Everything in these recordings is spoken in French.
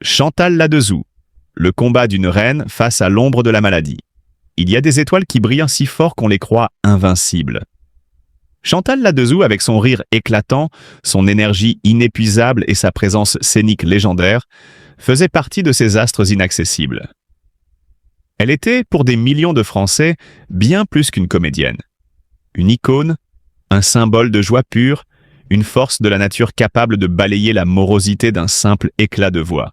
Chantal Ladezou, le combat d'une reine face à l'ombre de la maladie. Il y a des étoiles qui brillent si fort qu'on les croit invincibles. Chantal Ladezou, avec son rire éclatant, son énergie inépuisable et sa présence scénique légendaire, faisait partie de ces astres inaccessibles. Elle était, pour des millions de Français, bien plus qu'une comédienne. Une icône, un symbole de joie pure, une force de la nature capable de balayer la morosité d'un simple éclat de voix.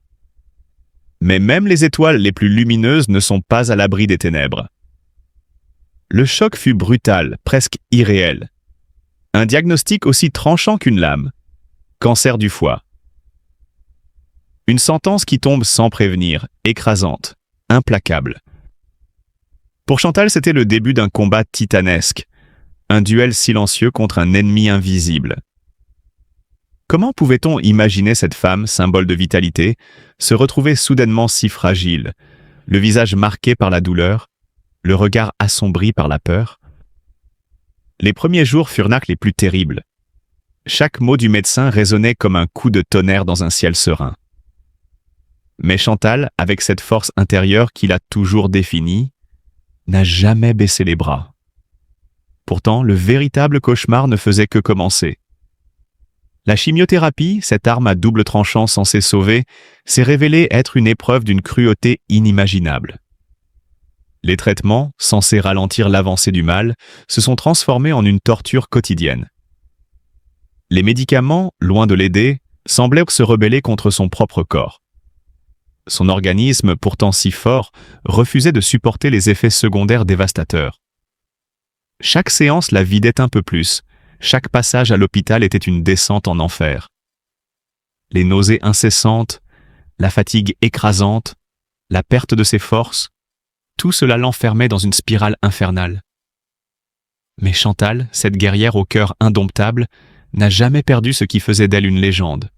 Mais même les étoiles les plus lumineuses ne sont pas à l'abri des ténèbres. Le choc fut brutal, presque irréel. Un diagnostic aussi tranchant qu'une lame. Cancer du foie. Une sentence qui tombe sans prévenir, écrasante, implacable. Pour Chantal, c'était le début d'un combat titanesque, un duel silencieux contre un ennemi invisible. Comment pouvait-on imaginer cette femme, symbole de vitalité, se retrouver soudainement si fragile, le visage marqué par la douleur, le regard assombri par la peur? Les premiers jours furent les plus terribles. Chaque mot du médecin résonnait comme un coup de tonnerre dans un ciel serein. Mais Chantal, avec cette force intérieure qui l'a toujours définie, n'a jamais baissé les bras. Pourtant, le véritable cauchemar ne faisait que commencer. La chimiothérapie, cette arme à double tranchant censée sauver, s'est révélée être une épreuve d'une cruauté inimaginable. Les traitements, censés ralentir l'avancée du mal, se sont transformés en une torture quotidienne. Les médicaments, loin de l'aider, semblaient se rebeller contre son propre corps. Son organisme, pourtant si fort, refusait de supporter les effets secondaires dévastateurs. Chaque séance la vidait un peu plus. Chaque passage à l'hôpital était une descente en enfer. Les nausées incessantes, la fatigue écrasante, la perte de ses forces, tout cela l'enfermait dans une spirale infernale. Mais Chantal, cette guerrière au cœur indomptable, n'a jamais perdu ce qui faisait d'elle une légende.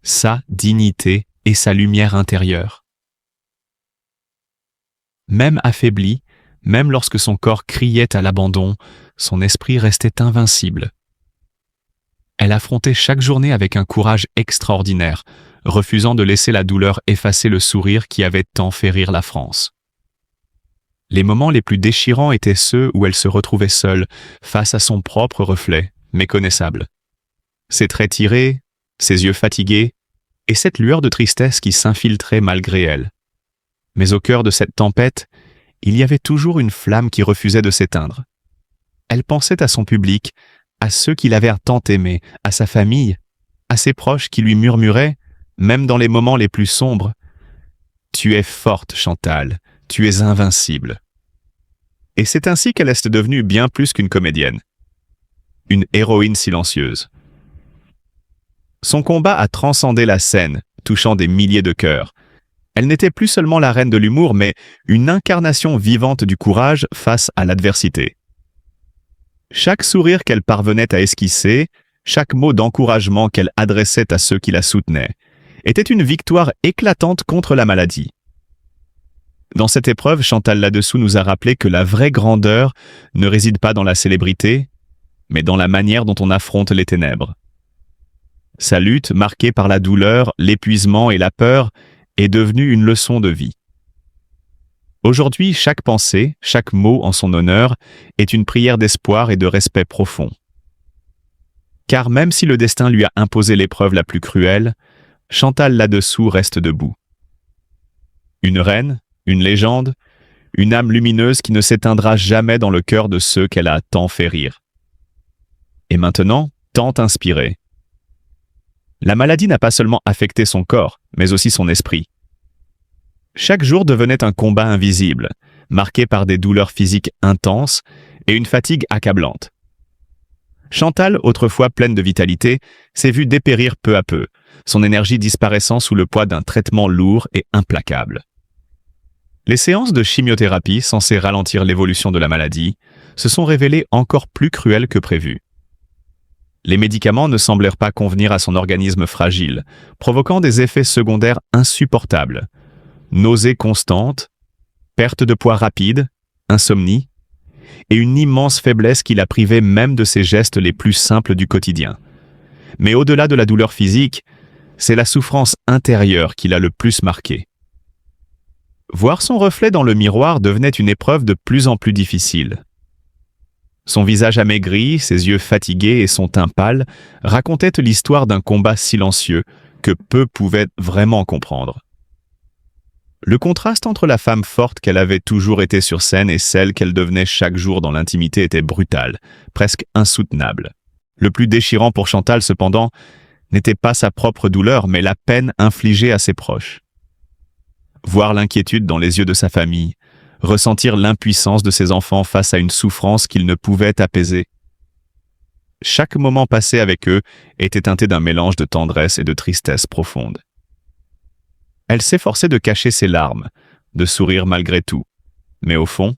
Sa dignité et sa lumière intérieure. Même affaiblie, même lorsque son corps criait à l'abandon, son esprit restait invincible. Elle affrontait chaque journée avec un courage extraordinaire, refusant de laisser la douleur effacer le sourire qui avait tant fait rire la France. Les moments les plus déchirants étaient ceux où elle se retrouvait seule, face à son propre reflet, méconnaissable. Ses traits tirés, ses yeux fatigués, et cette lueur de tristesse qui s'infiltrait malgré elle. Mais au cœur de cette tempête, il y avait toujours une flamme qui refusait de s'éteindre. Elle pensait à son public, à ceux qui l'avaient tant aimé, à sa famille, à ses proches qui lui murmuraient, même dans les moments les plus sombres, « Tu es forte, Chantal, tu es invincible. » Et c'est ainsi qu'elle est devenue bien plus qu'une comédienne. Une héroïne silencieuse. Son combat a transcendé la scène, touchant des milliers de cœurs. Elle n'était plus seulement la reine de l'humour, mais une incarnation vivante du courage face à l'adversité. Chaque sourire qu'elle parvenait à esquisser, chaque mot d'encouragement qu'elle adressait à ceux qui la soutenaient, était une victoire éclatante contre la maladie. Dans cette épreuve, Chantal Ladezou nous a rappelé que la vraie grandeur ne réside pas dans la célébrité, mais dans la manière dont on affronte les ténèbres. Sa lutte, marquée par la douleur, l'épuisement et la peur, est devenue une leçon de vie. Aujourd'hui, chaque pensée, chaque mot en son honneur est une prière d'espoir et de respect profond. Car même si le destin lui a imposé l'épreuve la plus cruelle, Chantal Ladezou reste debout. Une reine, une légende, une âme lumineuse qui ne s'éteindra jamais dans le cœur de ceux qu'elle a tant fait rire. Et maintenant, tant inspiré. La maladie n'a pas seulement affecté son corps, mais aussi son esprit. Chaque jour devenait un combat invisible, marqué par des douleurs physiques intenses et une fatigue accablante. Chantal, autrefois pleine de vitalité, s'est vue dépérir peu à peu, son énergie disparaissant sous le poids d'un traitement lourd et implacable. Les séances de chimiothérapie, censées ralentir l'évolution de la maladie, se sont révélées encore plus cruelles que prévu. Les médicaments ne semblèrent pas convenir à son organisme fragile, provoquant des effets secondaires insupportables. Nausées constantes, perte de poids rapide, insomnie, et une immense faiblesse qui la privait même de ses gestes les plus simples du quotidien. Mais au-delà de la douleur physique, c'est la souffrance intérieure qui l'a le plus marquée. Voir son reflet dans le miroir devenait une épreuve de plus en plus difficile. Son visage amaigri, ses yeux fatigués et son teint pâle racontaient l'histoire d'un combat silencieux que peu pouvaient vraiment comprendre. Le contraste entre la femme forte qu'elle avait toujours été sur scène et celle qu'elle devenait chaque jour dans l'intimité était brutal, presque insoutenable. Le plus déchirant pour Chantal, cependant, n'était pas sa propre douleur, mais la peine infligée à ses proches. Voir l'inquiétude dans les yeux de sa famille, ressentir l'impuissance de ses enfants face à une souffrance qu'ils ne pouvaient apaiser. Chaque moment passé avec eux était teinté d'un mélange de tendresse et de tristesse profonde. Elle s'efforçait de cacher ses larmes, de sourire malgré tout. Mais au fond,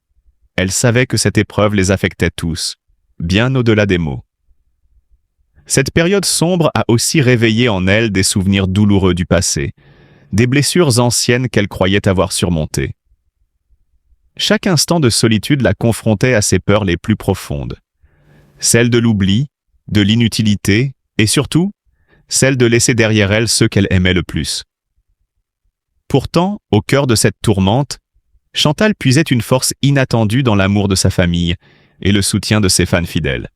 elle savait que cette épreuve les affectait tous, bien au-delà des mots. Cette période sombre a aussi réveillé en elle des souvenirs douloureux du passé, des blessures anciennes qu'elle croyait avoir surmontées. Chaque instant de solitude la confrontait à ses peurs les plus profondes. Celle de l'oubli, de l'inutilité et surtout, celle de laisser derrière elle ceux qu'elle aimait le plus. Pourtant, au cœur de cette tourmente, Chantal puisait une force inattendue dans l'amour de sa famille et le soutien de ses fans fidèles.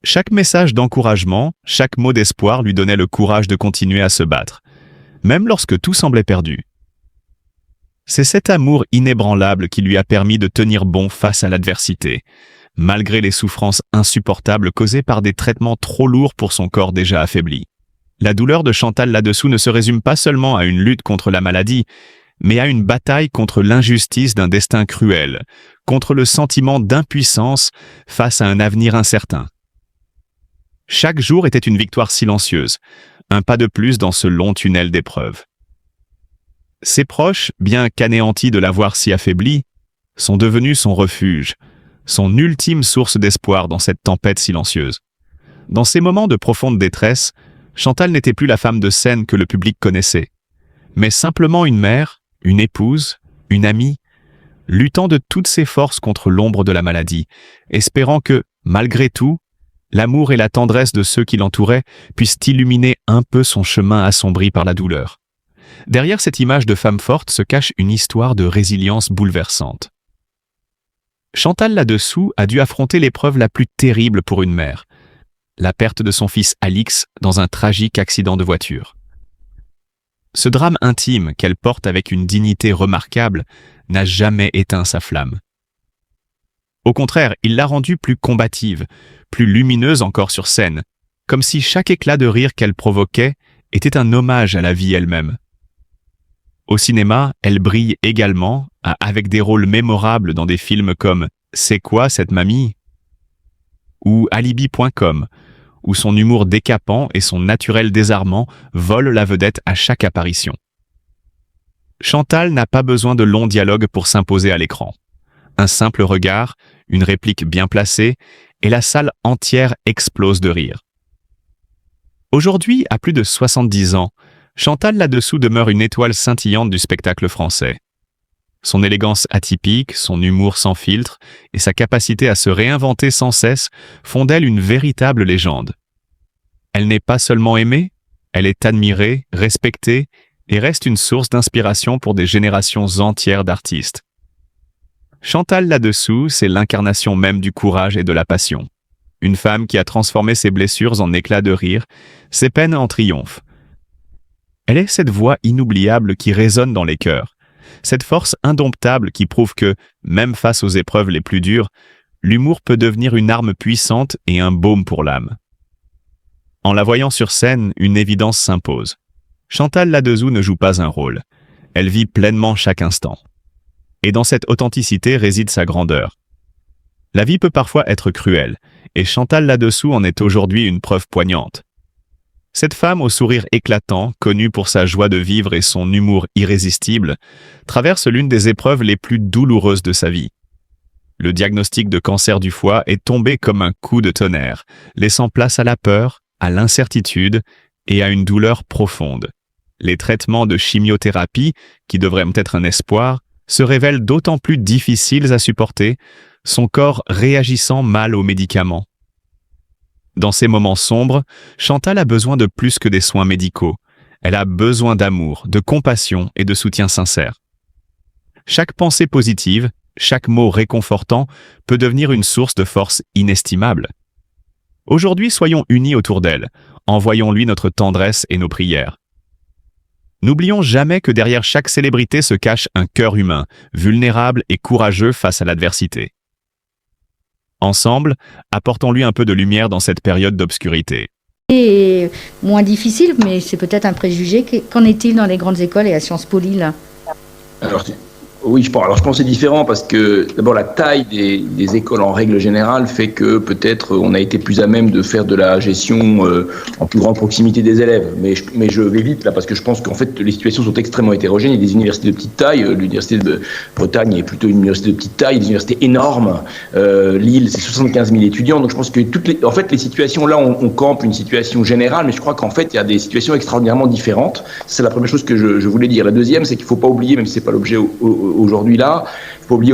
Chaque message d'encouragement, chaque mot d'espoir lui donnait le courage de continuer à se battre, même lorsque tout semblait perdu. C'est cet amour inébranlable qui lui a permis de tenir bon face à l'adversité, malgré les souffrances insupportables causées par des traitements trop lourds pour son corps déjà affaibli. La douleur de Chantal là-dessous ne se résume pas seulement à une lutte contre la maladie, mais à une bataille contre l'injustice d'un destin cruel, contre le sentiment d'impuissance face à un avenir incertain. Chaque jour était une victoire silencieuse, un pas de plus dans ce long tunnel d'épreuves. Ses proches, bien qu'anéantis de la voir si affaiblie, sont devenus son refuge, son ultime source d'espoir dans cette tempête silencieuse. Dans ces moments de profonde détresse, Chantal n'était plus la femme de scène que le public connaissait, mais simplement une mère, une épouse, une amie, luttant de toutes ses forces contre l'ombre de la maladie, espérant que, malgré tout, l'amour et la tendresse de ceux qui l'entouraient puissent illuminer un peu son chemin assombri par la douleur. Derrière cette image de femme forte se cache une histoire de résilience bouleversante. Chantal là-dessous a dû affronter l'épreuve la plus terrible pour une mère, la perte de son fils Alix dans un tragique accident de voiture. Ce drame intime qu'elle porte avec une dignité remarquable n'a jamais éteint sa flamme. Au contraire, il l'a rendue plus combative, plus lumineuse encore sur scène, comme si chaque éclat de rire qu'elle provoquait était un hommage à la vie elle-même. Au cinéma, elle brille également, avec des rôles mémorables dans des films comme « C'est quoi cette mamie ?» ou « Alibi.com », où son humour décapant et son naturel désarmant volent la vedette à chaque apparition. Chantal n'a pas besoin de longs dialogues pour s'imposer à l'écran. Un simple regard, une réplique bien placée, et la salle entière explose de rire. Aujourd'hui, à plus de 70 ans, Chantal là-dessous demeure une étoile scintillante du spectacle français. Son élégance atypique, son humour sans filtre et sa capacité à se réinventer sans cesse font d'elle une véritable légende. Elle n'est pas seulement aimée, elle est admirée, respectée et reste une source d'inspiration pour des générations entières d'artistes. Chantal là-dessous, c'est l'incarnation même du courage et de la passion. Une femme qui a transformé ses blessures en éclats de rire, ses peines en triomphe. Elle est cette voix inoubliable qui résonne dans les cœurs, cette force indomptable qui prouve que, même face aux épreuves les plus dures, l'humour peut devenir une arme puissante et un baume pour l'âme. En la voyant sur scène, une évidence s'impose. Chantal là-dessous ne joue pas un rôle. Elle vit pleinement chaque instant. Et dans cette authenticité réside sa grandeur. La vie peut parfois être cruelle, et Chantal là-dessous en est aujourd'hui une preuve poignante. Cette femme au sourire éclatant, connue pour sa joie de vivre et son humour irrésistible, traverse l'une des épreuves les plus douloureuses de sa vie. Le diagnostic de cancer du foie est tombé comme un coup de tonnerre, laissant place à la peur, à l'incertitude et à une douleur profonde. Les traitements de chimiothérapie, qui devraient être un espoir, se révèlent d'autant plus difficiles à supporter, son corps réagissant mal aux médicaments. Dans ces moments sombres, Chantal a besoin de plus que des soins médicaux. Elle a besoin d'amour, de compassion et de soutien sincère. Chaque pensée positive, chaque mot réconfortant peut devenir une source de force inestimable. Aujourd'hui, soyons unis autour d'elle. Envoyons-lui notre tendresse et nos prières. N'oublions jamais que derrière chaque célébrité se cache un cœur humain, vulnérable et courageux face à l'adversité. Ensemble, apportons-lui un peu de lumière dans cette période d'obscurité. Et moins difficile, mais c'est peut-être un préjugé. Qu'en est-il dans les grandes écoles et à Sciences Po Lille? Alors, oui, je pense que c'est différent parce que d'abord la taille des écoles en règle générale fait que peut-être on a été plus à même de faire de la gestion en plus grande proximité des élèves. Mais je vais vite là parce que je pense qu'en fait les situations sont extrêmement hétérogènes. Il y a des universités de petite taille, l'université de Bretagne est plutôt une université de petite taille, des universités énormes. Lille, c'est 75 000 étudiants. Donc je pense que en fait les situations là, on campe une situation générale, mais je crois qu'en fait il y a des situations extraordinairement différentes. C'est la première chose que je voulais dire. La deuxième, c'est qu'il ne faut pas oublier, même si c'est pas l'objet aujourd'hui là, il faut pas oublier